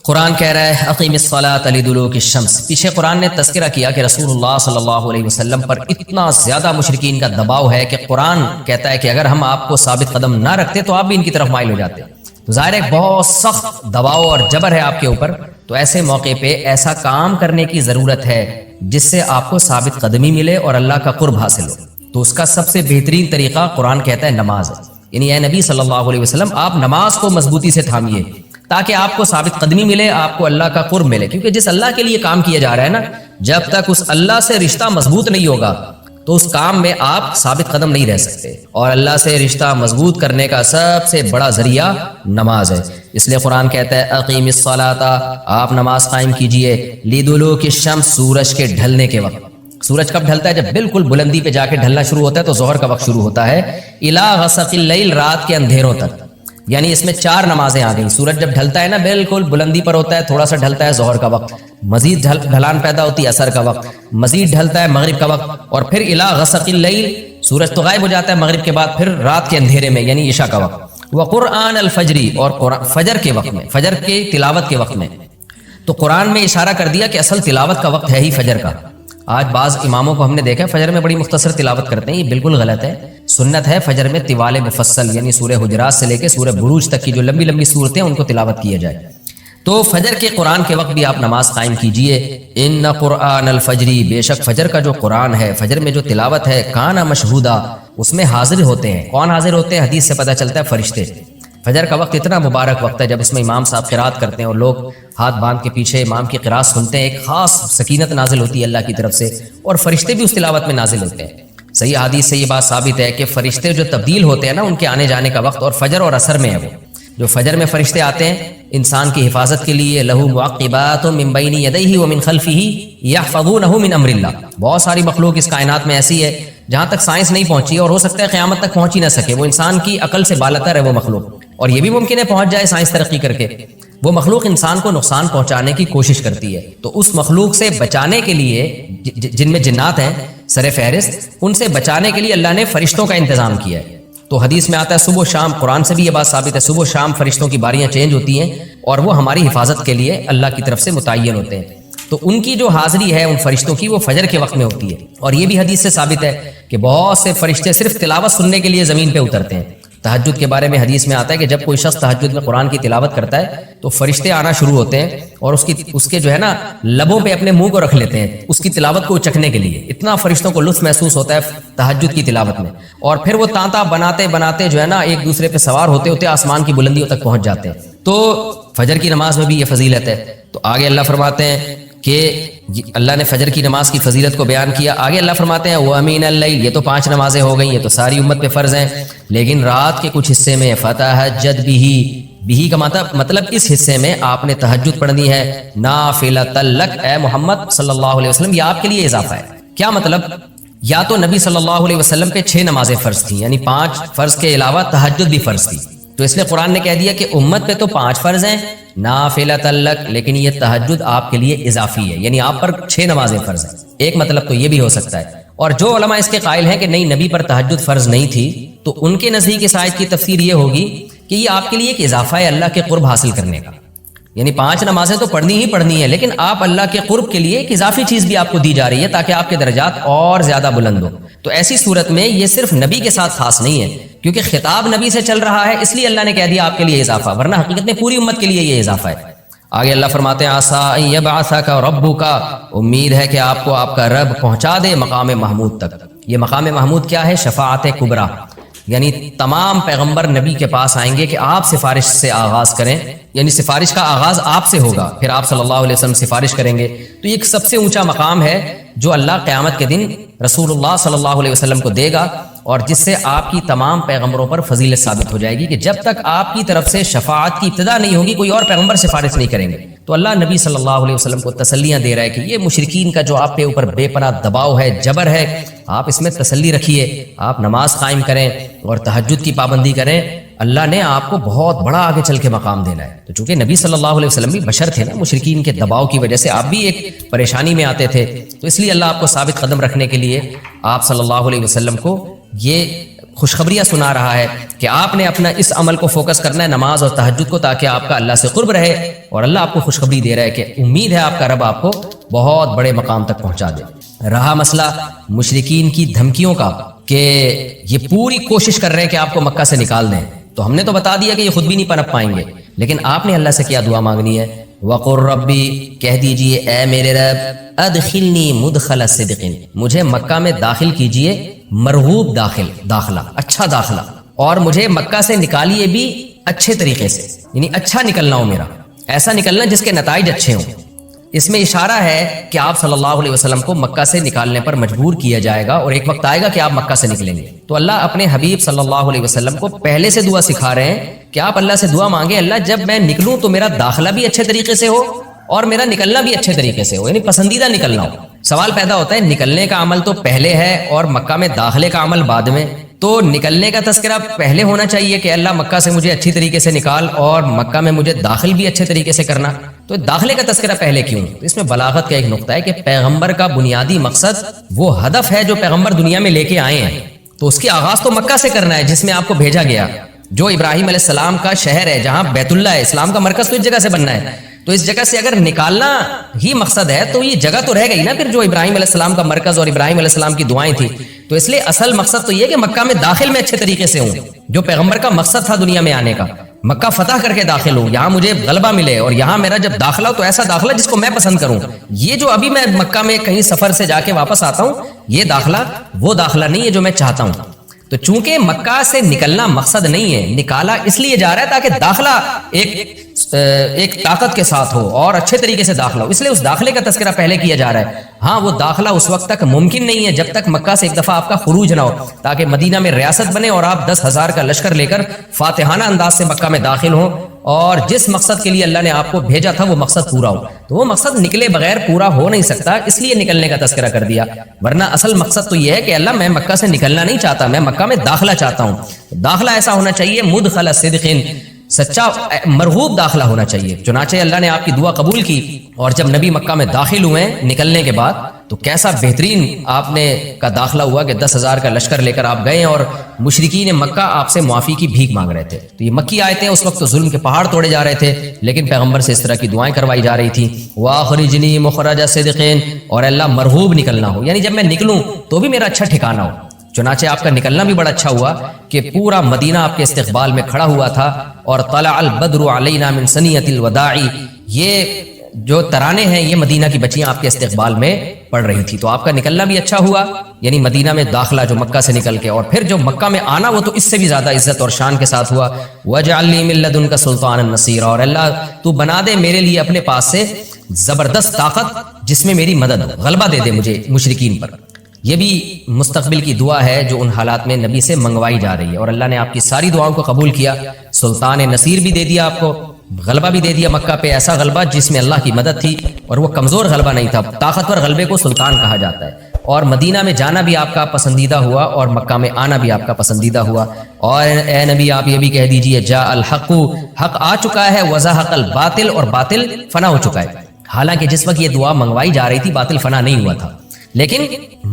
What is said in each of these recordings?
قرآن کہہ رہا ہے اقیم الصلاۃ لدلوک الشمس. پیچھے قرآن نے تذکرہ کیا کہ رسول اللہ صلی اللہ علیہ وسلم پر اتنا زیادہ مشرکین کا دباؤ ہے کہ قرآن کہتا ہے کہ اگر ہم آپ کو ثابت قدم نہ رکھتے تو آپ بھی ان کی طرف مائل ہو جاتے. تو ظاہر ہے بہت سخت دباؤ اور جبر ہے آپ کے اوپر. تو ایسے موقع پہ ایسا کام کرنے کی ضرورت ہے جس سے آپ کو ثابت قدمی ملے اور اللہ کا قرب حاصل ہو. تو اس کا سب سے بہترین طریقہ قرآن کہتا ہے نماز. یعنی اے نبی صلی اللہ علیہ وسلم آپ نماز کو مضبوطی سے تھامیے تاکہ آپ کو ثابت قدمی ملے, آپ کو اللہ کا قرب ملے. کیونکہ جس اللہ کے لیے کام کیا جا رہا ہے نا, جب تک اس اللہ سے رشتہ مضبوط نہیں ہوگا تو اس کام میں آپ ثابت قدم نہیں رہ سکتے. اور اللہ سے رشتہ مضبوط کرنے کا سب سے بڑا ذریعہ نماز ہے. اس لیے قرآن کہتا ہے اقیم الصلاۃ, آپ نماز قائم کیجئے, لدلوک الشمس, سورج کے ڈھلنے کے وقت. سورج کب ڈھلتا ہے؟ جب بالکل بلندی پہ جا کے ڈھلنا شروع ہوتا ہے تو ظہر کا وقت شروع ہوتا ہے. الی غسق اللیل, رات کے اندھیروں تک. یعنی اس میں 4 نمازیں آ گئیں. سورج جب ڈھلتا ہے نا بالکل بلندی پر ہوتا ہے, تھوڑا سا ڈھلتا ہے ظہر کا وقت, مزید ڈھلان پیدا ہوتی ہے عصر کا وقت, مزید ڈھلتا ہے مغرب کا وقت, اور پھر الی غسق اللیل, سورج تو غائب ہو جاتا ہے مغرب کے بعد, پھر رات کے اندھیرے میں یعنی عشاء کا وقت. وقرآن الفجر, اور فجر کے وقت میں, فجر کے تلاوت کے وقت میں. تو قرآن میں اشارہ کر دیا کہ اصل تلاوت کا وقت ہے ہی فجر کا. آج بعض اماموں کو ہم نے دیکھا فجر میں بڑی مختصر تلاوت کرتے ہیں, یہ بالکل غلط ہے. سنت ہے فجر میں طوال مفصل, یعنی سورہ حجرات سے لے کے سورہ بروج تک کی جو لمبی لمبی صورتیں ان کو تلاوت کیا جائے. تو فجر کے قرآن کے وقت بھی آپ نماز قائم کیجئے. ان قرآن الفجر, بے شک فجر کا جو قرآن ہے, فجر میں جو تلاوت ہے, کانا مشہودا, اس میں حاضر ہوتے ہیں. کون حاضر ہوتے ہیں؟ حدیث سے پتہ چلتا ہے فرشتے. فجر کا وقت اتنا مبارک وقت ہے جب اس میں امام صاحب قرات کرتے ہیں اور لوگ ہاتھ باندھ کے پیچھے امام کی قرات سنتے ہیں. ایک خاص سکینت نازل ہوتی ہے اللہ کی طرف سے, اور فرشتے بھی اس تلاوت میں نازل ہوتے ہیں. صحیح حدیث سے یہ بات ثابت ہے کہ فرشتے جو تبدیل ہوتے ہیں نا, ان کے آنے جانے کا وقت اور فجر اور عصر میں ہے. وہ جو فجر میں فرشتے آتے ہیں انسان کی حفاظت کے لیے, لہو معقبات من بین یدیہ ومن خلفہ یحفظونہ من امر اللہ. بہت ساری مخلوق اس کائنات میں ایسی ہے جہاں تک سائنس نہیں پہنچی, اور ہو سکتا ہے قیامت تک پہنچ ہی نہ سکے. وہ انسان کی عقل سے بالاتر ہے وہ مخلوق, اور یہ بھی ممکن ہے پہنچ جائے سائنس ترقی کر کے. وہ مخلوق انسان کو نقصان پہنچانے کی کوشش کرتی ہے. تو اس مخلوق سے بچانے کے لیے, جن میں جنات ہیں سر فہرست, ان سے بچانے کے لیے اللہ نے فرشتوں کا انتظام کیا ہے. تو حدیث میں آتا ہے صبح و شام, قرآن سے بھی یہ بات ثابت ہے, صبح و شام فرشتوں کی باریاں چینج ہوتی ہیں اور وہ ہماری حفاظت کے لیے اللہ کی طرف سے متعین ہوتے ہیں. تو ان کی جو حاضری ہے ان فرشتوں کی, وہ فجر کے وقت میں ہوتی ہے. اور یہ بھی حدیث سے ثابت ہے کہ بہت سے فرشتے صرف تلاوت سننے کے لیے زمین پہ اترتے ہیں. تہجد کے بارے میں حدیث میں آتا ہے کہ جب کوئی شخص تہجد میں قرآن کی تلاوت کرتا ہے تو فرشتے آنا شروع ہوتے ہیں اور اس کے جو ہے نا لبوں پہ اپنے منہ کو رکھ لیتے ہیں اس کی تلاوت کو چکھنے کے لیے. اتنا فرشتوں کو لطف محسوس ہوتا ہے تہجد کی تلاوت میں. اور پھر وہ تانتا بناتے بناتے جو ہے نا ایک دوسرے پہ سوار ہوتے ہوتے آسمان کی بلندیوں تک پہنچ جاتے ہیں. تو فجر کی نماز میں بھی یہ فضیلت ہے. تو آگے اللہ فرماتے ہیں کہ اللہ نے فجر کی نماز کی فضیلت کو بیان کیا. آگے اللہ فرماتے ہیں وَمِنَ اللَّيْلِ, یہ تو 5 نمازیں ہو گئیں, یہ تو ساری امت پہ فرض ہیں, لیکن رات کے کچھ حصے میں فَتَہَجَّدْ بِهِ کا مطلب اس حصے میں آپ نے تہجد پڑھنی ہے. نَافِلَةً لَكَ, اے محمد صلی اللہ علیہ وسلم یہ آپ کے لیے اضافہ ہے. کیا مطلب؟ یا تو نبی صلی اللہ علیہ وسلم پہ 6 نمازیں فرض تھیں, یعنی 5 فرض کے علاوہ تہجد بھی فرض تھی. تو اس لیے قرآن نے کہہ دیا کہ امت پہ تو 5 فرض ہیں نافلۃ لک, لیکن یہ تہجد آپ کے لیے اضافی ہے, یعنی آپ پر 6 نمازیں فرض ہیں. ایک مطلب تو یہ بھی ہو سکتا ہے. اور جو علماء اس کے قائل ہیں کہ نہیں نبی پر تہجد فرض نہیں تھی, تو ان کے نزدیک اس آیت کی تفسیر یہ ہوگی کہ یہ آپ کے لیے ایک اضافہ ہے اللہ کے قرب حاصل کرنے کا. یعنی 5 نمازیں تو پڑھنی ہی پڑھنی ہے, لیکن آپ اللہ کے قرب کے لیے ایک اضافی چیز بھی آپ کو دی جا رہی ہے تاکہ آپ کے درجات اور زیادہ بلند ہو. تو ایسی صورت میں یہ صرف نبی کے ساتھ خاص نہیں ہے, کیونکہ خطاب نبی سے چل رہا ہے, اس لیے اللہ نے کہہ دیا آپ کے لیے اضافہ, ورنہ حقیقت میں پوری امت کے لیے یہ اضافہ ہے. آگے اللہ فرماتے ہیں عسیٰ ان یبعثک ربک, امید ہے کہ آپ کو آپ کا رب پہنچا دے مقام محمود تک. یہ مقام محمود کیا ہے؟ شفاعت کبریٰ, یعنی تمام پیغمبر نبی کے پاس آئیں گے کہ آپ سفارش سے آغاز کریں, یعنی سفارش کا آغاز آپ سے ہوگا, پھر آپ صلی اللہ علیہ وسلم سفارش کریں گے. تو یہ ایک سب سے اونچا مقام ہے جو اللہ قیامت کے دن رسول اللہ صلی اللہ علیہ وسلم کو دے گا, اور جس سے آپ کی تمام پیغمبروں پر فضیلت ثابت ہو جائے گی کہ جب تک آپ کی طرف سے شفاعت کی ابتدا نہیں ہوگی کوئی اور پیغمبر سفارش نہیں کریں گے. تو اللہ نبی صلی اللہ علیہ وسلم کو تسلیاں دے رہا ہے کہ یہ مشرکین کا جو آپ کے اوپر بے پناہ دباؤ ہے, جبر ہے, آپ اس میں تسلی رکھیے, آپ نماز قائم کریں اور تہجد کی پابندی کریں. اللہ نے آپ کو بہت بڑا آگے چل کے مقام دینا ہے. تو چونکہ نبی صلی اللہ علیہ وسلم بھی بشر تھے نا, مشرکین کے دباؤ کی وجہ سے آپ بھی ایک پریشانی میں آتے تھے, تو اس لیے اللہ آپ کو ثابت قدم رکھنے کے لیے آپ صلی اللہ علیہ وسلم کو یہ خوشخبریاں سنا رہا ہے کہ آپ نے اپنا اس عمل کو فوکس کرنا ہے، نماز اور تہجد کو، تاکہ آپ کا اللہ سے قرب رہے، اور اللہ آپ کو خوشخبری دے رہا ہے کہ امید ہے آپ کا رب آپ کو بہت بڑے مقام تک پہنچا دے۔ رہا مسئلہ مشرکین کی دھمکیوں کا کہ یہ پوری کوشش کر رہے ہیں کہ آپ کو مکہ سے نکال دیں، تو ہم نے تو بتا دیا کہ یہ خود بھی نہیں پنپ پائیں گے، لیکن آپ نے اللہ سے کیا دعا مانگنی ہے؟ وَقُلْ رَبِّ، کہہ دیجئے اے میرے رب، ادخلنی مدخل صدق، مجھے مکہ میں داخل کیجئے مرغوب داخلہ، اچھا داخلہ، اور مجھے مکہ سے نکالیے بھی اچھے طریقے سے، یعنی اچھا نکلنا ہو میرا، ایسا نکلنا جس کے نتائج اچھے ہوں۔ اس میں اشارہ ہے کہ آپ صلی اللہ علیہ وسلم کو مکہ سے نکالنے پر مجبور کیا جائے گا، اور ایک وقت آئے گا کہ آپ مکہ سے نکلیں گے۔ تو اللہ اپنے حبیب صلی اللہ علیہ وسلم کو پہلے سے دعا سکھا رہے ہیں کہ آپ اللہ سے دعا مانگیں، اللہ جب میں نکلوں تو میرا داخلہ بھی اچھے طریقے سے ہو اور میرا نکلنا بھی اچھے طریقے سے ہو، یعنی پسندیدہ نکلنا ہو۔ سوال پیدا ہوتا ہے نکلنے کا عمل تو پہلے ہے اور مکہ میں داخلے کا عمل بعد میں، تو نکلنے کا تذکرہ پہلے ہونا چاہیے کہ اللہ مکہ سے مجھے اچھی طریقے سے نکال، اور مکہ میں مجھے داخل بھی اچھے طریقے سے کرنا، تو داخلے کا تذکرہ پہلے کیوں؟ اس میں بلاغت کا ایک نقطہ ہے کہ پیغمبر کا بنیادی مقصد وہ ہدف ہے جو پیغمبر دنیا میں لے کے آئے ہیں، تو اس کی آغاز تو مکہ سے کرنا ہے جس میں آپ کو بھیجا گیا، جو ابراہیم علیہ السلام کا شہر ہے، جہاں بیت اللہ ہے، اسلام کا مرکز تو اس جگہ سے بننا ہے۔ تو اس جگہ سے اگر نکالنا ہی مقصد ہے تو یہ جگہ تو رہ گئی نا پھر جو ابراہیم علیہ السلام کا مرکز اور ابراہیم علیہ السلام کی دعائیں تھیں۔ تو اس لیے اصل مقصد تو یہ کہ مکہ میں داخل میں اچھے طریقے سے ہوں، جو پیغمبر کا مقصد تھا دنیا میں آنے کا، مکہ فتح کر کے داخل ہوں، یہاں مجھے غلبہ ملے، اور یہاں میرا جب داخلہ ہو تو ایسا داخلہ جس کو میں پسند کروں۔ یہ جو ابھی میں مکہ میں کہیں سفر سے جا کے واپس آتا ہوں، یہ داخلہ وہ داخلہ نہیں ہے جو میں چاہتا ہوں۔ تو چونکہ مکہ سے نکلنا مقصد نہیں ہے، نکالا اس لیے جا رہا ہے تاکہ داخلہ ایک طاقت کے ساتھ ہو اور اچھے طریقے سے داخلہ ہو، اس لیے اس داخلے کا تذکرہ پہلے کیا جا رہا ہے۔ ہاں وہ داخلہ اس وقت تک ممکن نہیں ہے جب تک مکہ سے ایک دفعہ آپ کا خروج نہ ہو، تاکہ مدینہ میں ریاست بنے اور آپ 10,000 کا لشکر لے کر فاتحانہ انداز سے مکہ میں داخل ہوں، اور جس مقصد کے لیے اللہ نے آپ کو بھیجا تھا وہ مقصد پورا ہو۔ تو وہ مقصد نکلے بغیر پورا ہو نہیں سکتا، اس لیے نکلنے کا تذکرہ کر دیا، ورنہ اصل مقصد تو یہ ہے کہ اللہ میں مکہ سے نکلنا نہیں چاہتا، میں مکہ میں داخلہ چاہتا ہوں۔ داخلہ ایسا ہونا چاہیے مدخل صدق، سچا مرغوب داخلہ ہونا چاہیے۔ چنانچہ اللہ نے آپ کی دعا قبول کی، اور جب نبی مکہ میں داخل ہوئے نکلنے کے بعد تو کیسا بہترین آپ نے کا داخلہ ہوا کہ 10,000 کا لشکر لے کر آپ گئے، اور مشرکین مکہ آپ سے معافی کی بھیک مانگ رہے تھے۔ تو یہ مکی آیتیں اس وقت تو ظلم کے پہاڑ توڑے جا رہے تھے، لیکن پیغمبر سے اس طرح کی دعائیں کروائی جا رہی تھیں، وَأَخْرِجْنِي مُخْرَجَ صِدْقٍ، اور اللہ مرغوب نکلنا ہو، یعنی جب میں نکلوں تو بھی میرا اچھا ٹھکانہ ہو۔ چنانچہ آپ کا نکلنا بھی بڑا اچھا ہوا کہ پورا مدینہ آپ کے استقبال میں کھڑا ہوا تھا، اور طلع البدر علینا من ثنیۃ الوداع، یہ جو ترانے ہیں یہ مدینہ کی بچیاں آپ کے استقبال میں پڑھ رہی تھی۔ تو آپ کا نکلنا بھی اچھا ہوا، یعنی مدینہ میں داخلہ جو مکہ سے نکل کے، اور پھر جو مکہ میں آنا وہ تو اس سے بھی زیادہ عزت اور شان کے ساتھ ہوا۔ وَاجْعَلْ لِي مِن لَّدُنْكَ سُلْطَانًا نَصِيرًا، اور اللہ تو بنا دے میرے لیے اپنے پاس سے زبردست طاقت جس میں میری مدد ہو، غلبہ دے دے مجھے مشرکین پر۔ یہ بھی مستقبل کی دعا ہے جو ان حالات میں نبی سے منگوائی جا رہی ہے، اور اللہ نے آپ کی ساری دعاؤں کو قبول کیا، سلطان نصیر بھی دے دیا آپ کو، غلبہ بھی دے دیا مکہ پہ، ایسا غلبہ جس میں اللہ کی مدد تھی، اور وہ کمزور غلبہ نہیں تھا، طاقتور غلبے کو سلطان کہا جاتا ہے۔ اور مدینہ میں جانا بھی آپ کا پسندیدہ ہوا، اور مکہ میں آنا بھی آپ کا پسندیدہ ہوا۔ اور اے نبی آپ یہ بھی کہہ دیجئے جاء الحق، حق آ چکا ہے، وزہق الباطل، اور باطل فنا ہو چکا ہے۔ حالانکہ جس وقت یہ دعا منگوائی جا رہی تھی باطل فنا نہیں ہوا تھا، لیکن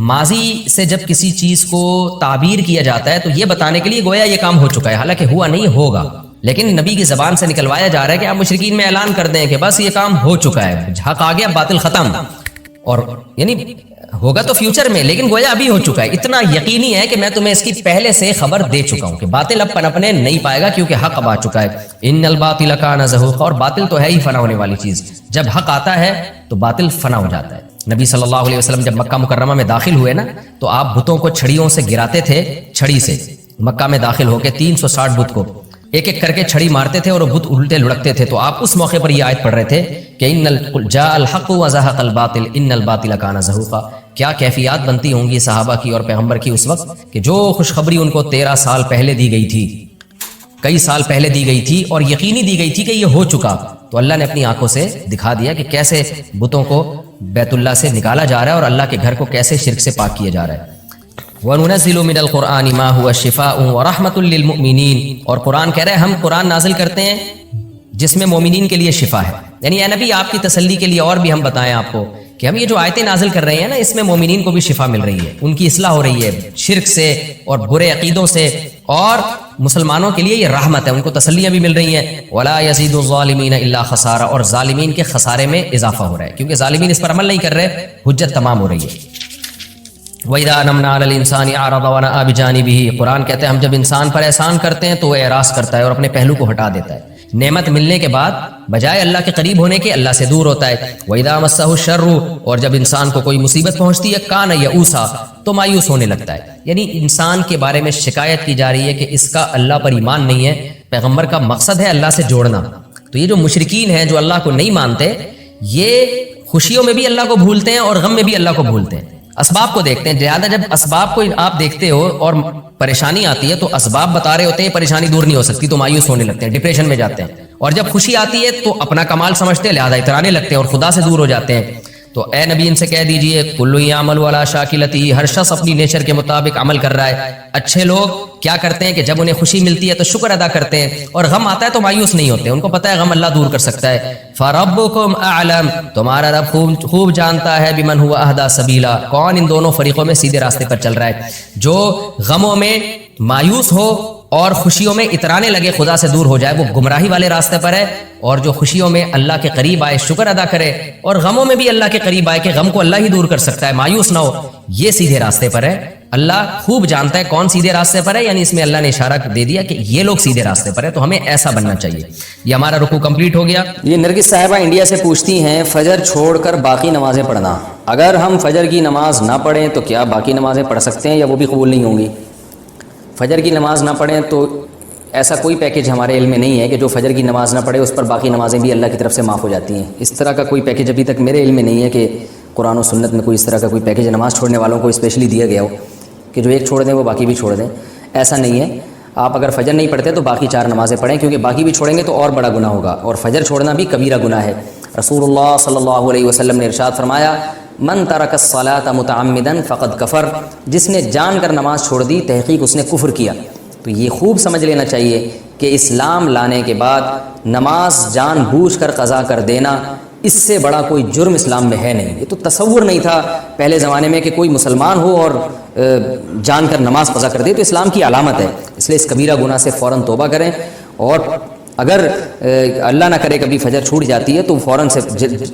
ماضی سے جب کسی چیز کو تعبیر کیا جاتا ہے تو یہ بتانے کے لیے گویا یہ کام ہو چکا ہے، حالانکہ ہوا نہیں، ہوگا، لیکن نبی کی زبان سے نکلوایا جا رہا ہے کہ آپ مشرکین میں اعلان کر دیں کہ بس یہ کام ہو چکا ہے، حق آ گیا، باطل ختم، اور یعنی ہوگا تو فیوچر میں، لیکن گویا ابھی ہو چکا ہے۔ اتنا یقینی ہے کہ میں تمہیں اس کی پہلے سے خبر دے چکا ہوں کہ باطل اب پنپنے نہیں پائے گا، کیونکہ حق اب آ چکا ہے۔ ان الباطل کان زہوقا، اور باطل تو ہے ہی فنا ہونے والی چیز، جب حق آتا ہے تو باطل فنا ہو جاتا ہے۔ نبی صلی اللہ علیہ وسلم جب مکہ مکرمہ میں داخل ہوئے نا تو آپ بتوں کو چھڑیوں سے گراتے تھے، چھڑی سے مکہ میں داخل ہو کے 360 بت کو ایک ایک کر کے چھڑی مارتے تھے، اور وہ بت الٹے لڑکتے تھے۔ تو آپ اس موقع پر یہ آیت پڑھ رہے تھے کہ جاء الحق وزہق الباطل ان الباطل کان زہوقا۔ کیا کیفیات بنتی ہوں گی صحابہ کی اور پیغمبر کی اس وقت کہ جو خوشخبری ان کو 13 سال پہلے دی گئی تھی، کئی سال پہلے دی گئی تھی، اور یقینی دی گئی تھی کہ یہ ہو چکا، تو اللہ نے اپنی آنکھوں سے دکھا دیا کہ کیسے بتوں کو بیت اللہ سے نکالا جا رہا ہے، اور اللہ کے گھر کو کیسے شرک سے پاک کیا جا رہا ہے۔ وَنُنَزِّلُ مِنَ الْقُرْآنِ مَا هُوَ شِفَاءٌ وَرَحْمَةٌ لِّلْمُؤْمِنِينَ، اور قرآن کہہ رہے ہیں ہم قرآن نازل کرتے ہیں جس میں مومنین کے لیے شفا ہے، یعنی اے نبی آپ کی تسلی کے لیے اور بھی ہم بتائیں آپ کو کہ ہم یہ جو آیتیں نازل کر رہے ہیں نا، اس میں مومنین کو بھی شفا مل رہی ہے، ان کی اصلاح ہو رہی ہے شرک سے اور برے عقیدوں سے، اور مسلمانوں کے لیے یہ رحمت ہے، ان کو تسلیاں بھی مل رہی ہیں۔ وَلَا يَزِيدُ الظَّالِمِينَ إِلَّا خَسَارًا، اور ظالمین کے خسارے میں اضافہ ہو رہا ہے، کیونکہ ظالمین اس پر عمل نہیں کر رہے، حجت تمام ہو رہی ہے۔ وَإِذَا أَنْعَمْنَا عَلَى الْإِنسَانِ أَعْرَضَ وَنَأَىٰ بِجَانِبِهِ، قرآن کہتے ہیں ہم جب انسان پر احسان کرتے ہیں تو وہ اعراض کرتا ہے اور اپنے پہلو کو ہٹا دیتا ہے، نعمت ملنے کے بعد بجائے اللہ کے قریب ہونے کے اللہ سے دور ہوتا ہے۔ وَإِذَا مَسَّهُ الشَّرُّ، اور جب انسان کو کوئی مصیبت پہنچتی ہے، كَانَ يَئُوسًا، تو مایوس ہونے لگتا ہے۔ یعنی انسان کے بارے میں شکایت کی جا رہی ہے کہ اس کا اللہ پر ایمان نہیں ہے۔ پیغمبر کا مقصد ہے اللہ سے جوڑنا، تو یہ جو مشرکین ہیں جو اللہ کو نہیں مانتے، یہ خوشیوں میں بھی اللہ کو بھولتے ہیں اور غم میں بھی اللہ کو بھولتے ہیں، اسباب کو دیکھتے ہیں۔ لہٰذا جب اسباب کو آپ دیکھتے ہو اور پریشانی آتی ہے تو اسباب بتا رہے ہوتے ہیں پریشانی دور نہیں ہو سکتی، تو مایوس ہونے لگتے ہیں، ڈپریشن میں جاتے ہیں، اور جب خوشی آتی ہے تو اپنا کمال سمجھتے ہیں، لہٰذا اترانے لگتے ہیں اور خدا سے دور ہو جاتے ہیں۔ تو اے نبی ان سے کہہ دیجئے کل یعمل علی شاکلتہ، ہر شخص اپنی نیچر کے مطابق عمل کر رہا ہے۔ اچھے لوگ کیا کرتے ہیں کہ جب انہیں خوشی ملتی ہے تو شکر ادا کرتے ہیں، اور غم آتا ہے تو مایوس نہیں ہوتے، ان کو پتہ ہے غم اللہ دور کر سکتا ہے۔ فربکم اعلم، تمہارا رب خوب جانتا ہے بمن هو اهدی سبیلا، کون ان دونوں فریقوں میں سیدھے راستے پر چل رہا ہے، جو غموں میں مایوس ہو اور خوشیوں میں اترانے لگے خدا سے دور ہو جائے، وہ گمراہی والے راستے پر ہے، اور جو خوشیوں میں اللہ کے قریب آئے شکر ادا کرے اور غموں میں بھی اللہ کے قریب آئے کہ غم کو اللہ ہی دور کر سکتا ہے، مایوس نہ ہو، یہ سیدھے راستے پر ہے۔ اللہ خوب جانتا ہے کون سیدھے راستے پر ہے، یعنی اس میں اللہ نے اشارہ دے دیا کہ یہ لوگ سیدھے راستے پر ہے، تو ہمیں ایسا بننا چاہیے۔ یہ ہمارا رکوع کمپلیٹ ہو گیا۔ یہ نرگس صاحبہ انڈیا سے پوچھتی ہیں فجر چھوڑ کر باقی نمازیں پڑھنا، اگر ہم فجر کی نماز نہ پڑھیں تو کیا باقی نمازیں پڑھ سکتے ہیں یا وہ بھی قبول نہیں ہوں گی؟ فجر کی نماز نہ پڑھیں تو ایسا کوئی پیکج ہمارے علم میں نہیں ہے کہ جو فجر کی نماز نہ پڑھے اس پر باقی نمازیں بھی اللہ کی طرف سے معاف ہو جاتی ہیں، اس طرح کا کوئی پیکج ابھی تک میرے علم میں نہیں ہے کہ قرآن و سنت میں کوئی اس طرح کا کوئی پیکج نماز چھوڑنے والوں کو اسپیشلی دیا گیا ہو کہ جو ایک چھوڑ دیں وہ باقی بھی چھوڑ دیں، ایسا نہیں ہے۔ آپ اگر فجر نہیں پڑھتے تو باقی 4 نمازیں پڑھیں، کیونکہ باقی بھی چھوڑیں گے تو اور بڑا گناہ ہوگا، اور فجر چھوڑنا بھی کبیرہ گناہ ہے۔ رسول اللہ صلی اللہ علیہ وسلم نے ارشاد فرمایا من ترک الصلاۃ متعمدا فقد کفر، جس نے جان کر نماز چھوڑ دی تحقیق اس نے کفر کیا۔ تو یہ خوب سمجھ لینا چاہیے کہ اسلام لانے کے بعد نماز جان بوجھ کر قضا کر دینا، اس سے بڑا کوئی جرم اسلام میں ہے نہیں۔ یہ تو تصور نہیں تھا پہلے زمانے میں کہ کوئی مسلمان ہو اور جان کر نماز قضا کر دے، تو اسلام کی علامت ہے۔ اس لیے اس کبیرہ گناہ سے فوراً توبہ کریں، اور اگر اللہ نہ کرے کبھی فجر چھوٹ جاتی ہے تو فوراً سے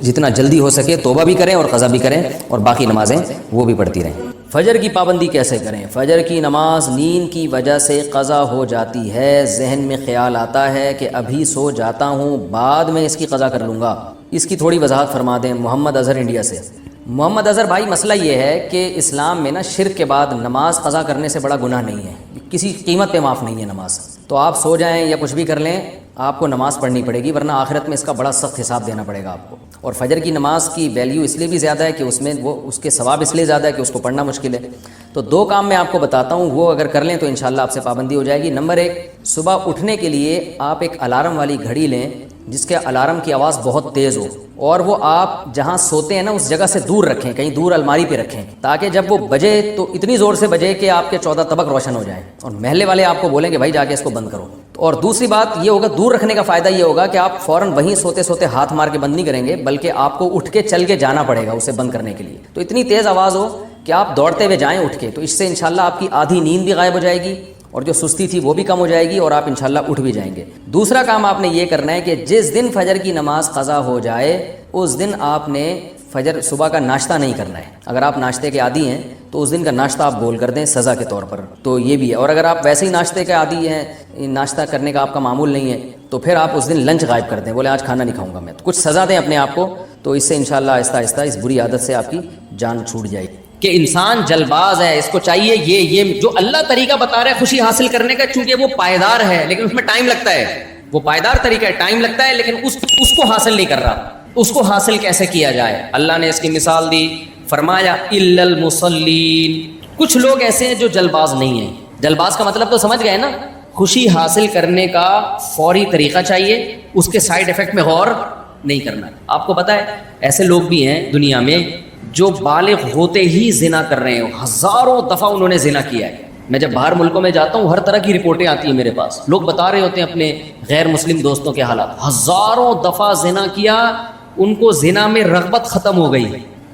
جتنا جلدی ہو سکے توبہ بھی کریں اور قضا بھی کریں، اور باقی نمازیں وہ بھی پڑھتی رہیں۔ فجر کی پابندی کیسے کریں؟ فجر کی نماز نیند کی وجہ سے قضا ہو جاتی ہے، ذہن میں خیال آتا ہے کہ ابھی سو جاتا ہوں بعد میں اس کی قضا کر لوں گا، اس کی تھوڑی وضاحت فرما دیں۔ محمد اظہر انڈیا سے۔ محمد اظہر بھائی، مسئلہ یہ ہے کہ اسلام میں نا شرک کے بعد نماز قضا کرنے سے بڑا گناہ نہیں ہے، کسی قیمت پہ معاف نہیں ہے نماز، تو آپ سو جائیں یا کچھ بھی کر لیں آپ کو نماز پڑھنی پڑے گی، ورنہ آخرت میں اس کا بڑا سخت حساب دینا پڑے گا آپ کو۔ اور فجر کی نماز کی ویلیو اس لیے بھی زیادہ ہے کہ اس میں وہ اس کے ثواب اس لیے زیادہ ہے کہ اس کو پڑھنا مشکل ہے۔ تو 2 کام میں آپ کو بتاتا ہوں، وہ اگر کر لیں تو انشاءاللہ آپ سے پابندی ہو جائے گی۔ نمبر 1، صبح اٹھنے کے لیے آپ ایک الارم والی گھڑی لیں جس کے الارم کی آواز بہت تیز ہو، اور وہ آپ جہاں سوتے ہیں نا اس جگہ سے دور رکھیں، کہیں دور الماری پہ رکھیں، تاکہ جب وہ بجے تو اتنی زور سے بجے کہ آپ کے 14 طبق روشن ہو جائیں، اور محلے والے آپ کو بولیں کہ بھائی جا کے اس کو بند کرو۔ اور دوسری بات یہ ہوگا، دور رکھنے کا فائدہ یہ ہوگا کہ آپ فوراً وہیں سوتے سوتے ہاتھ مار کے بند نہیں کریں گے، بلکہ آپ کو اٹھ کے چل کے جانا پڑے گا اسے بند کرنے کے لیے، تو اتنی تیز آواز ہو کہ آپ دوڑتے ہوئے جائیں اٹھ کے، تو اس سے انشاءاللہ آپ کی آدھی نیند بھی غائب ہو جائے گی اور جو سستی تھی وہ بھی کم ہو جائے گی، اور آپ انشاءاللہ اٹھ بھی جائیں گے۔ دوسرا کام آپ نے یہ کرنا ہے کہ جس دن فجر کی نماز قضا ہو جائے اس دن آپ نے فجر صبح کا ناشتہ نہیں کرنا ہے۔ اگر آپ ناشتے کے عادی ہیں تو اس دن کا ناشتہ آپ گول کر دیں سزا کے طور پر، تو یہ بھی ہے۔ اور اگر آپ ویسے ہی ناشتے کے عادی ہیں، ناشتہ کرنے کا آپ کا معمول نہیں ہے، تو پھر آپ اس دن لنچ غائب کر دیں، بولے آج کھانا نہیں کھاؤں گا میں، تو کچھ سزا دیں اپنے آپ کو، تو اس سے انشاءاللہ آہستہ آہستہ اس بری عادت سے آپ کی جان چھوٹ جائے گی۔ کہ انسان جلباز ہے، اس کو چاہیے یہ جو اللہ طریقہ بتا رہا ہے خوشی حاصل کرنے کا، چونکہ وہ پائیدار ہے لیکن اس میں ٹائم لگتا ہے، وہ پائیدار طریقہ ہے، ٹائم لگتا ہے، لیکن اس کو حاصل نہیں کر رہا۔ اس کو حاصل کیسے کیا جائے؟ اللہ نے اس کی مثال دی، فرمایا الا المصلین، کچھ لوگ ایسے ہیں جو جلباز نہیں ہیں۔ جلباز کا مطلب تو سمجھ گئے نا، خوشی حاصل کرنے کا فوری طریقہ چاہیے، اس کے سائیڈ ایفیکٹ میں غور نہیں کرنا۔ آپ کو پتہ ہے ایسے لوگ بھی ہیں دنیا میں جو بالغ ہوتے ہی زنا کر رہے ہیں، ہزاروں دفعہ انہوں نے زنا کیا ہے۔ میں جب باہر ملکوں میں جاتا ہوں ہر طرح کی رپورٹیں آتی ہیں میرے پاس، لوگ بتا رہے ہوتے ہیں اپنے غیر مسلم دوستوں کے حالات، ہزاروں دفعہ زنا کیا، ان کو زنا میں رغبت ختم ہو گئی،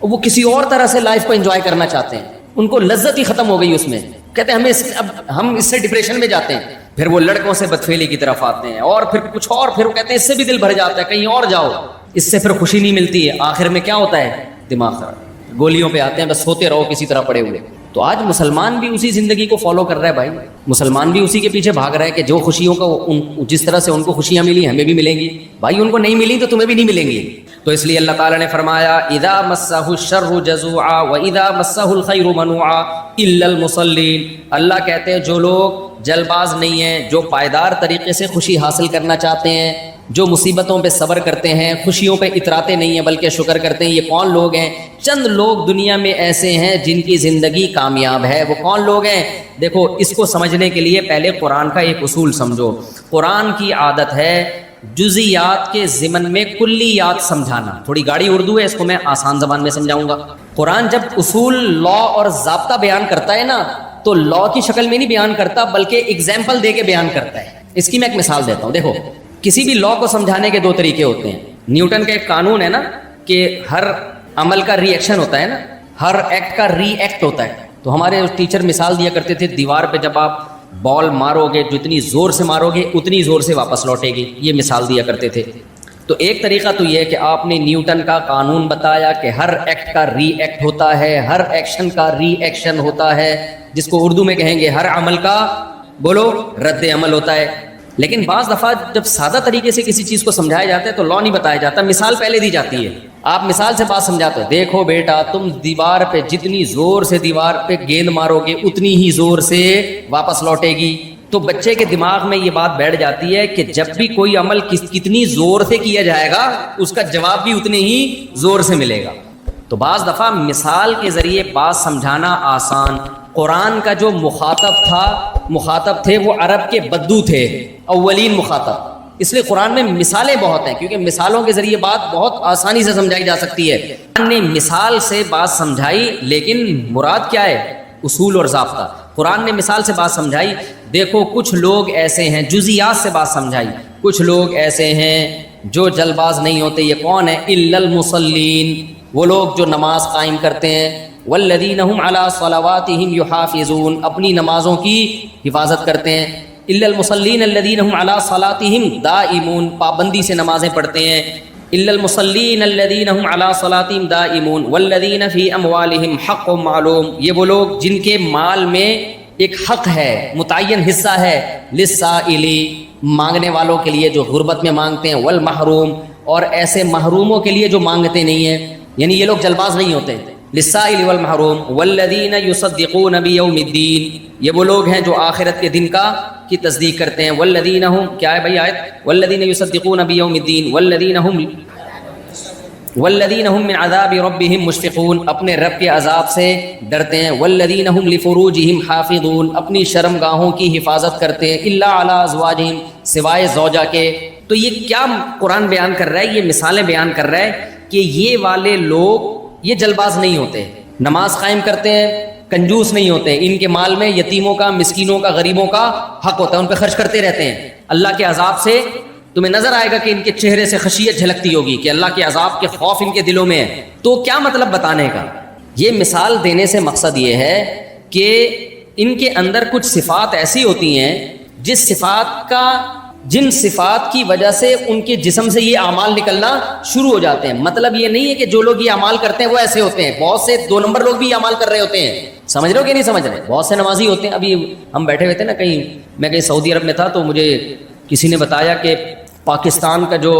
وہ کسی اور طرح سے لائف کو انجوائے کرنا چاہتے ہیں, ان کو لذت ہی ختم ہو گئی اس میں, کہتے ہیں اب ہم اس سے ڈپریشن میں جاتے ہیں, پھر وہ لڑکوں سے بدفعلی کی طرف آتے ہیں, اور پھر کچھ اور, پھر وہ کہتے ہیں اس سے بھی دل بھر جاتا ہے, کہیں اور جاؤ, اس سے پھر خوشی نہیں ملتی ہے, آخر میں کیا ہوتا ہے, دماغ خراب, گولیوں پہ آتے ہیں, بس سوتے رہو کسی طرح پڑے ہوئے. تو آج مسلمان بھی اسی زندگی کو فالو کر رہا ہے بھائی, مسلمان بھی اسی کے پیچھے بھاگ رہا ہے کہ جو خوشیوں کا جس طرح سے ان کو خوشیاں ملی ہمیں بھی ملیں گی, بھائی ان کو نہیں ملی تو تمہیں بھی نہیں ملیں گی. تو اس لیے اللہ تعالیٰ نے فرمایا اذا مسہ الشر جزوعا واذا مسہ الخیر منوعا الا المصلین. اللہ کہتے ہیں جو لوگ جلد باز نہیں ہیں, جو پائیدار طریقے سے خوشی حاصل کرنا چاہتے ہیں, جو مصیبتوں پہ صبر کرتے ہیں, خوشیوں پہ اتراتے نہیں ہیں بلکہ شکر کرتے ہیں, یہ کون لوگ ہیں؟ چند لوگ دنیا میں ایسے ہیں جن کی زندگی کامیاب ہے. وہ کون لوگ ہیں؟ دیکھو اس کو سمجھنے کے لیے پہلے قرآن کا ایک اصول سمجھو. قرآن کی عادت ہے جزیات کے ضمن میں کلیات سمجھانا. تھوڑی گاڑی اردو ہے, اس کو میں آسان زبان میں سمجھاؤں گا. قرآن جب اصول لا اور ضابطہ بیان کرتا ہے نا, تو لا کی شکل میں نہیں بیان کرتا بلکہ اگزامپل دے کے بیان کرتا ہے. اس کی میں ایک مثال دیتا ہوں. دیکھو کسی بھی لا کو سمجھانے کے دو طریقے ہوتے ہیں. نیوٹن کا ایک قانون ہے نا کہ ہر عمل کا ری ایکشن ہوتا ہے نا, ہر ایکٹ کا ری ایکٹ ہوتا ہے. تو ہمارے ٹیچر مثال دیا کرتے تھے, دیوار پہ جب آپ بال مارو گے جتنی زور سے مارو گے اتنی زور سے واپس لوٹے گی, یہ مثال دیا کرتے تھے. تو ایک طریقہ تو یہ ہے کہ آپ نے نیوٹن کا قانون بتایا کہ ہر ایکٹ کا ری ایکٹ ہوتا ہے, ہر ایکشن کا ری ایکشن ہوتا ہے, جس کو اردو میں کہیں گے ہر عمل کا بولو رد عمل ہوتا ہے. لیکن بعض دفعہ جب سادہ طریقے سے کسی چیز کو سمجھایا جاتا ہے تو لا نہیں بتایا جاتا, مثال پہلے دی جاتی ہے. آپ مثال سے بات سمجھاتے ہو, دیکھو بیٹا تم دیوار پہ جتنی زور سے دیوار پہ گیند مارو گے اتنی ہی زور سے واپس لوٹے گی. تو بچے کے دماغ میں یہ بات بیٹھ جاتی ہے کہ جب بھی کوئی عمل کتنی زور سے کیا جائے گا اس کا جواب بھی اتنے ہی زور سے ملے گا. تو بعض دفعہ مثال کے ذریعے بات سمجھانا آسان. قرآن کا جو مخاطب تھے وہ عرب کے بدو تھے, اولین مخاطب, اس لیے قرآن میں مثالیں بہت ہیں کیونکہ مثالوں کے ذریعے بات بہت آسانی سے سمجھائی جا سکتی ہے. قرآن نے مثال سے بات سمجھائی, لیکن مراد کیا ہے؟ اصول اور ضابطہ. قرآن نے مثال سے بات سمجھائی. دیکھو کچھ لوگ ایسے ہیں, جزیات سے بات سمجھائی, کچھ لوگ ایسے ہیں جو جلد باز نہیں ہوتے. یہ کون ہے؟ الا المصلین, وہ لوگ جو نماز قائم کرتے ہیں. والذین هم علی صلواتهم یحافظون, اپنی نمازوں کی حفاظت کرتے ہیں. الا المصلین الذین هم علی صلاتهم دائمون, پابندی سے نمازیں پڑھتے ہیں. الا المصلین الذین هم علی صلاتهم دائمون والذین فی اموالهم حق معلوم, یہ وہ لوگ جن کے مال میں ایک حق ہے, متعین حصہ ہے. للسائل, مانگنے والوں کے لیے جو غربت میں مانگتے ہیں. والمحروم, اور ایسے محروموں کے لیے جو مانگتے نہیں ہیں, یعنی یہ لوگ جلباز نہیں ہوتے. للسائل والمحروم. والذین یصدقون بیوم الدین, یہ وہ لوگ ہیں جو آخرت کے دن کی تصدیق کرتے ہیں. والذین هم, کیا ہے بھائی آیت؟ والذین یصدقون بیوم الدین والذین هم من عذاب ربهم مشفقون, اپنے رب کے عذاب سے ڈرتے ہیں. والذین هم لفروجهم حافظون, اپنی شرم گاہوں کی حفاظت کرتے ہیں. الا علی ازواجهم, سوائے زوجہ کے. تو یہ کیا قرآن بیان کر رہا ہے؟ یہ مثالیں بیان کر رہا ہے کہ یہ والے لوگ یہ جلباز نہیں ہوتے, نماز قائم کرتے ہیں, کنجوس نہیں ہوتے. ان کے مال میں یتیموں کا, مسکینوں کا, غریبوں کا حق ہوتا ہے, ان پہ خرچ کرتے رہتے ہیں. اللہ کے عذاب سے تمہیں نظر آئے گا کہ ان کے چہرے سے خشیت جھلکتی ہوگی کہ اللہ کے عذاب کے خوف ان کے دلوں میں ہے. تو کیا مطلب بتانے کا؟ یہ مثال دینے سے مقصد یہ ہے کہ ان کے اندر کچھ صفات ایسی ہوتی ہیں جن صفات کی وجہ سے ان کے جسم سے یہ اعمال نکلنا شروع ہو جاتے ہیں. مطلب یہ نہیں ہے کہ جو لوگ یہ اعمال کرتے ہیں وہ ایسے ہوتے ہیں. بہت سے 2 نمبر لوگ بھی یہ اعمال کر رہے ہوتے ہیں. سمجھ رہے ہو کہ نہیں سمجھ رہے؟ بہت سے نمازی ہوتے ہیں. ابھی ہم بیٹھے ہوئے تھے نا, میں کہیں سعودی عرب میں تھا, تو مجھے کسی نے بتایا کہ پاکستان کا جو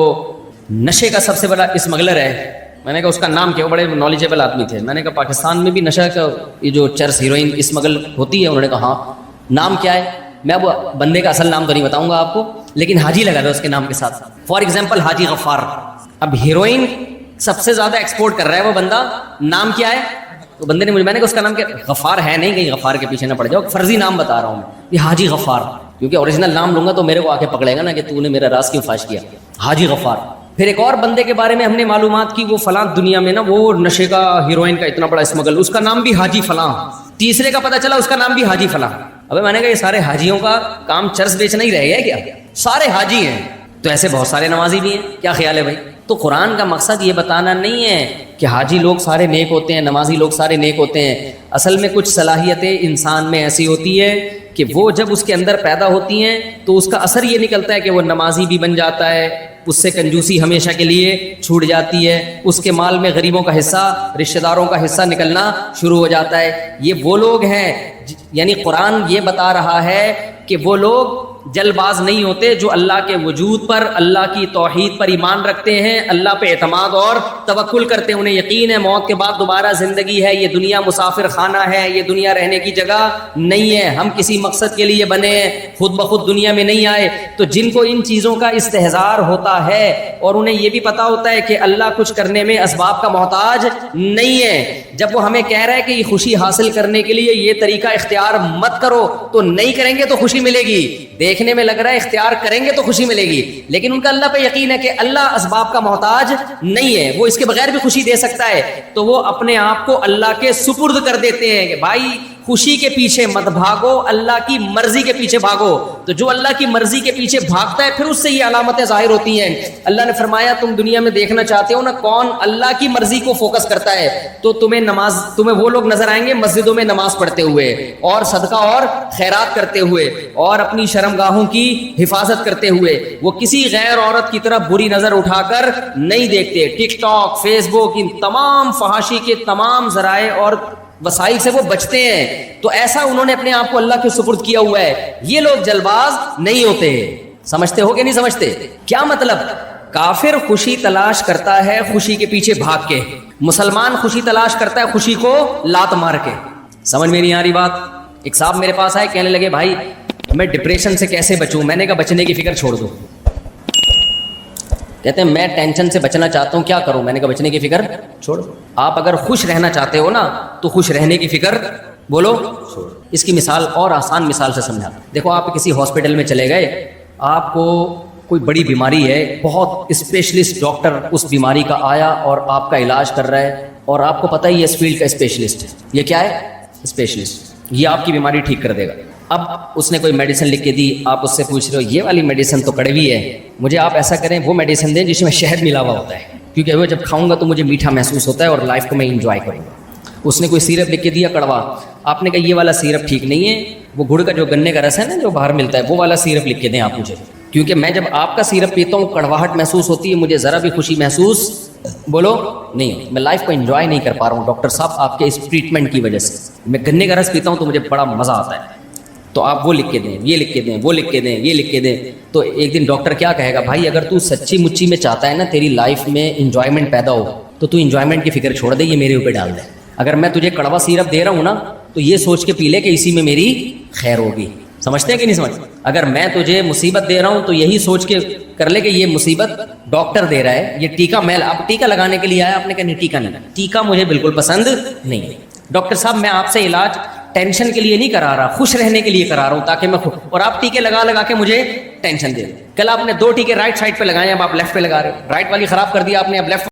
نشے کا سب سے بڑا اسمگلر ہے. میں نے کہا اس کا نام کیا؟ وہ بڑے نالجیبل آدمی تھے. میں نے کہا پاکستان میں بھی نشہ کا یہ جو چرس ہیروئن اسمگل ہوتی ہے؟ انہوں نے کہا ہاں. نام کیا ہے؟ میں اب بندے کا اصل نام تو نہیں بتاؤں گا آپ کو, لیکن حاجی لگا دو اس کے نام کے ساتھ. فار ایگزامپل حاجی غفار. اب ہیروئن سب سے زیادہ ایکسپورٹ کر رہا ہے وہ بندہ, نام کیا ہے؟ تو بندے نے میں نے کہا اس کا نام کیا؟ غفار ہے نہیں, کہیں غفار کے پیچھے نہ پڑ جاؤ, فرضی نام بتا رہا ہوں میں, یہ حاجی غفار. کیونکہ اوریجنل نام لوں گا تو میرے کو آ کے پکڑے گا نا کہ تو نے میرا راز کیوں فاش کیا. حاجی غفار. پھر ایک اور بندے کے بارے میں ہم نے معلومات کی, وہ فلاں دنیا میں نا وہ نشے کا, ہیروئن کا اتنا بڑا اسمگل, اس کا نام بھی حاجی فلاں. تیسرے کا پتہ چلا اس کا نام بھی حاجی فلاں. ابے میں نے کہا یہ سارے حاجیوں کا کام چرس بیچنا ہی رہ گیا کیا؟ سارے حاجی ہیں. تو ایسے بہت سارے نمازی بھی ہیں. کیا خیال ہے بھائی؟ تو قرآن کا مقصد یہ بتانا نہیں ہے کہ حاجی لوگ سارے نیک ہوتے ہیں, نمازی لوگ سارے نیک ہوتے ہیں. اصل میں کچھ صلاحیتیں انسان میں ایسی ہوتی ہے کہ وہ جب اس کے اندر پیدا ہوتی ہیں تو اس کا اثر یہ نکلتا ہے کہ وہ نمازی بھی بن جاتا ہے, اس سے کنجوسی ہمیشہ کے لیے چھوٹ جاتی ہے, اس کے مال میں غریبوں کا حصہ, رشتہ داروں کا حصہ نکلنا شروع ہو جاتا ہے. یہ وہ لوگ ہیں, یعنی قرآن یہ بتا رہا ہے کہ وہ لوگ جلد باز نہیں ہوتے جو اللہ کے وجود پر, اللہ کی توحید پر ایمان رکھتے ہیں, اللہ پہ اعتماد اور توکل کرتے ہیں. انہیں یقین ہے موت کے بعد دوبارہ زندگی ہے, یہ دنیا مسافر خانہ ہے, یہ دنیا رہنے کی جگہ نہیں ہے, ہم کسی مقصد کے لیے بنے ہیں, خود بخود دنیا میں نہیں آئے. تو جن کو ان چیزوں کا استحضار ہوتا ہے اور انہیں یہ بھی پتا ہوتا ہے کہ اللہ کچھ کرنے میں اسباب کا محتاج نہیں ہے, جب وہ ہمیں کہہ رہا ہے کہ یہ خوشی حاصل کرنے کے لیے یہ طریقہ اختیار مت کرو, تو نہیں کریں گے تو خوشی ملے گی. دیکھنے میں لگ رہا ہے اختیار کریں گے تو خوشی ملے گی, لیکن ان کا اللہ پہ یقین ہے کہ اللہ اسباب کا محتاج نہیں ہے, وہ اس کے بغیر بھی خوشی دے سکتا ہے. تو وہ اپنے آپ کو اللہ کے سپرد کر دیتے ہیں کہ بھائی خوشی کے پیچھے مت بھاگو, اللہ کی مرضی کے پیچھے بھاگو. تو جو اللہ کی مرضی کے پیچھے بھاگتا ہے پھر اس سے یہ علامتیں ظاہر ہوتی ہیں. اللہ نے فرمایا تم دنیا میں دیکھنا چاہتے ہو نا کون اللہ کی مرضی کو فوکس کرتا ہے, تو تمہیں وہ لوگ نظر آئیں گے مسجدوں میں نماز پڑھتے ہوئے اور صدقہ اور خیرات کرتے ہوئے اور اپنی شرمگاہوں کی حفاظت کرتے ہوئے. وہ کسی غیر عورت کی طرف بری نظر اٹھا کر نہیں دیکھتے. ٹک ٹاک, فیس بک, ان تمام فحاشی کے تمام ذرائع اور وسائل سے وہ بچتے ہیں. تو ایسا انہوں نے اپنے آپ کو اللہ کے سپرد کیا ہوا ہے. یہ لوگ جلباز نہیں ہوتے. سمجھتے ہو کہ نہیں سمجھتے؟ کیا مطلب؟ کافر خوشی تلاش کرتا ہے خوشی کے پیچھے بھاگ کے, مسلمان خوشی تلاش کرتا ہے خوشی کو لات مار کے. سمجھ میں نہیں آ رہی بات؟ ایک صاحب میرے پاس آئے, کہنے لگے بھائی میں ڈپریشن سے کیسے بچوں؟ میں نے کہا بچنے کی فکر چھوڑ دو. کہتے ہیں میں ٹینشن سے بچنا چاہتا ہوں, کیا کروں؟ میں نے کہا بچنے کی فکر چھوڑ. آپ اگر خوش رہنا چاہتے ہو نا تو خوش رہنے کی فکر بولو چھوڑ. اس کی مثال اور آسان مثال سے سمجھا. دیکھو آپ کسی ہاسپٹل میں چلے گئے, آپ کو کوئی بڑی بیماری ہے, بہت اسپیشلسٹ ڈاکٹر اس بیماری کا آیا اور آپ کا علاج کر رہا ہے, اور آپ کو پتہ ہی ہے اس فیلڈ کا اسپیشلسٹ ہے. یہ کیا ہے؟ اسپیشلسٹ. یہ آپ کی بیماری ٹھیک کر دے گا. اب اس نے کوئی میڈیسن لکھ کے دی, آپ اس سے پوچھ رہے ہو یہ والی میڈیسن تو کڑوی ہے, مجھے آپ ایسا کریں وہ میڈیسن دیں جس میں شہد ملا ہوا ہوتا ہے, کیونکہ وہ جب کھاؤں گا تو مجھے میٹھا محسوس ہوتا ہے اور لائف کو میں انجوائے کروں گا. اس نے کوئی سیرپ لکھ کے دیا کڑوا, آپ نے کہا یہ والا سیرپ ٹھیک نہیں ہے, وہ گڑ کا جو گنے کا رس ہے نا جو باہر ملتا ہے وہ والا سیرپ لکھ کے دیں آپ مجھے, کیونکہ میں جب آپ کا سیرپ پیتا ہوں کڑواہٹ محسوس ہوتی ہے, مجھے ذرا بھی خوشی محسوس بولو نہیں, میں لائف کو انجوائے نہیں کر پا رہا ہوں ڈاکٹر صاحب آپ کے اس ٹریٹمنٹ کی وجہ سے. میں گنے کا رس پیتا ہوں تو مجھے بڑا مزہ آتا ہے, تو آپ وہ لکھ کے دیں, یہ لکھ کے دیں, وہ لکھ کے دیں, یہ لکھ کے دیں. تو ایک دن ڈاکٹر کیا کہے گا, بھائی اگر تو سچی مچی میں چاہتا ہے نا تیری لائف میں انجوائمنٹ پیدا ہو تو تو انجوائمنٹ کی فکر چھوڑ دے, یہ میرے اوپر ڈال دے. اگر میں تجھے کڑوا سیرپ دے رہا ہوں نا تو یہ سوچ کے پی لے کہ اسی میں میری خیر ہوگی. سمجھتے ہیں کہ نہیں سمجھ؟ اگر میں تجھے مصیبت دے رہا ہوں تو یہی سوچ کے کر لے کہ یہ مصیبت ڈاکٹر دے رہا ہے, یہ ٹیکا میں اب ٹیکا لگانے کے لیے آیا, آپ نے کہا نہیں ٹیکا نہیں, ٹیکا مجھے بالکل پسند نہیں ہے. ڈاکٹر صاحب میں آپ سے علاج ٹینشن کے لیے نہیں کرا رہا, خوش رہنے کے لیے کرا رہا ہوں تاکہ میں اور آپ ٹیکے لگا لگا کے مجھے ٹینشن دے. کل آپ نے 2 ٹیکے رائٹ سائڈ پہ لگائے, اب آپ لیفٹ پہ لگا رہے, رائٹ والی خراب کر دیا آپ نے, اب لیفٹ